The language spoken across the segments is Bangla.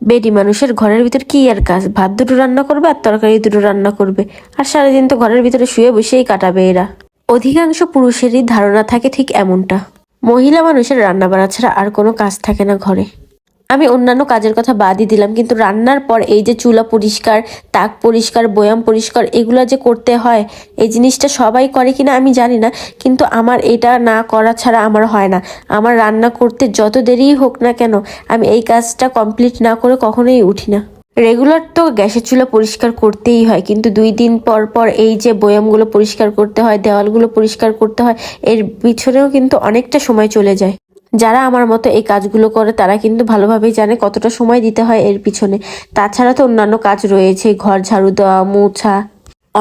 বেডি মানুষের ঘরের ভিতর কি আর কাজ, ভাত দুটো রান্না করবে আর তরকারি দুটো রান্না করবে, আর সারাদিন তো ঘরের ভিতরে শুয়ে বসেই কাটাবে এরা। অধিকাংশ পুরুষেরই ধারণা থাকে ঠিক এমনটা। মহিলা মানুষের রান্না বাড়া ছাড়া আর কোনো কাজ থাকে না ঘরে। আমি অন্যান্য কাজের কথা বাদই দিলাম, কিন্তু রান্নার পর এই যে চুলা পরিষ্কার, তাক পরিষ্কার, বয়াম পরিষ্কার, এগুলো যে করতে হয়, এই জিনিসটা সবাই করে কিনা আমি জানি না, কিন্তু আমার এটা না করা ছাড়া আমার হয় না। আমার রান্না করতে যত দেরিই হোক না কেন, আমি এই কাজটা কমপ্লিট না করে কখনোই উঠি না। রেগুলার তো গ্যাসের চুলা পরিষ্কার করতেই হয়, কিন্তু 2 দিন পর পর এই যে বয়ামগুলো পরিষ্কার করতে হয়, দেওয়ালগুলো পরিষ্কার করতে হয়, এর পিছনেও কিন্তু অনেকটা সময় চলে যায়। যারা আমার মতো এই কাজগুলো করে তারা কিন্তু ভালোভাবেই জানে কতটা সময় দিতে হয় এর পিছনে। তাছাড়া তো অন্যান্য কাজ রয়েছে, ঘর ঝাড়ু দেওয়া, মোছা।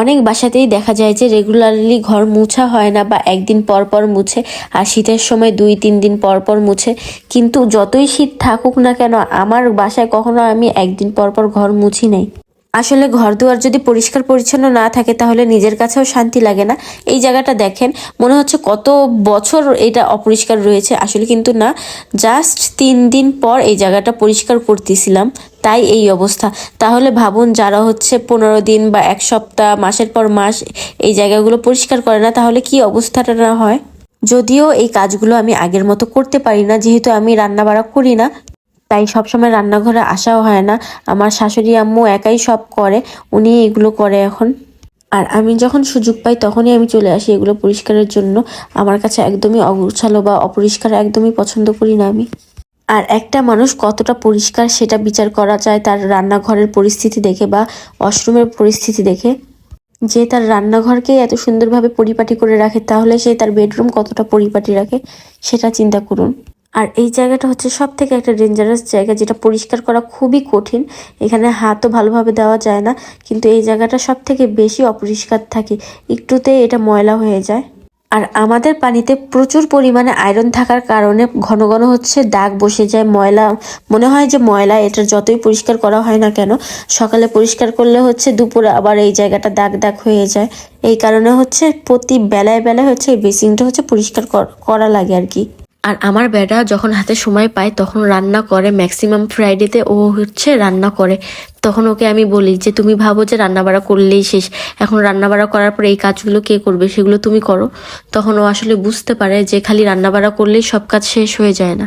অনেক বাসাতেই দেখা যায় যে রেগুলারলি ঘর মুছা হয় না, বা একদিন পর পর মুছে, আর শীতের সময় 2-3 দিন পর পর মুছে। কিন্তু যতই শীত থাকুক না কেন, আমার বাসায় কখনো আমি একদিন পর পর ঘর মুছি নাই। আসলে ঘর দুয়ার যদি পরিষ্কার পরিচ্ছন্ন না থাকে তাহলে নিজের কাছেও শান্তি লাগে না। এই জায়গাটা দেখেন, মনে হচ্ছে কত বছর এটা অপরিষ্কার রয়েছে, আসলে কিন্তু না, জাস্ট 3 দিন পর এই জায়গাটা পরিষ্কার করতেছিলাম, তাই এই অবস্থা। তাহলে ভাবুন, যারা হচ্ছে 15 দিন বা 1 সপ্তাহ, মাসের পর মাস এই জায়গাগুলো পরিষ্কার করে না, তাহলে কি অবস্থাটা না হয়। যদিও এই কাজগুলো আমি আগের মতো করতে পারি না, যেহেতু আমি রান্না বাড়া করি না, তাই সবসময় রান্নাঘরে আসাও হয় না। আমার শাশুড়ি আম্মু একাই সব করে, উনি এগুলো করে এখন। আর আমি যখন সুযোগ পাই তখনই আমি চলে আসি এগুলো পরিষ্কারের জন্য। আমার কাছে একদমই অগোছালো বা অপরিষ্কার একদমই পছন্দ করি না আমি। আর একটা মানুষ কতটা পরিষ্কার সেটা বিচার করা যায় তার রান্নাঘরের পরিস্থিতি দেখে বা ওয়াশরুমের পরিস্থিতি দেখে। যে তার রান্নাঘরকে এত সুন্দরভাবে পরিপাটি করে রাখে, তাহলে সে তার বেডরুম কতটা পরিপাটি রাখে সেটা চিন্তা করুন। আর এই জায়গাটা হচ্ছে সব থেকে একটা ডেঞ্জারাস জায়গা, যেটা পরিষ্কার করা খুবই কঠিন। এখানে হাতও ভালোভাবে দেওয়া যায় না, কিন্তু এই জায়গাটা সব থেকে বেশি অপরিষ্কার থাকে, একটুতে এটা ময়লা হয়ে যায়। আর আমাদের পানিতে প্রচুর পরিমাণে আয়রন থাকার কারণে ঘন ঘন হচ্ছে দাগ বসে যায়, ময়লা মনে হয় যে ময়লা, এটা যতই পরিষ্কার করা হয় না কেন, সকালে পরিষ্কার করলে হচ্ছে দুপুরে আবার এই জায়গাটা দাগ দাগ হয়ে যায়। এই কারণে হচ্ছে প্রতি বেলায় বেলায় হচ্ছে এই বেসিনটা হচ্ছে পরিষ্কার করা লাগে আর কি। আর আমার বেটা যখন হাতে সময় পায় তখন রান্না করে, ম্যাক্সিমাম ফ্রাইডেতে ও হচ্ছে রান্না করে। তখন ওকে আমি বলি যে তুমি ভাবো যে রান্না বাড়া করলেই শেষ, এখন রান্না বাড়া করার পরে এই কাজগুলো কে করবে, সেগুলো তুমি করো। তখন ও আসলে বুঝতে পারে যে খালি রান্না বাড়া করলেই সব কাজ শেষ হয়ে যায় না।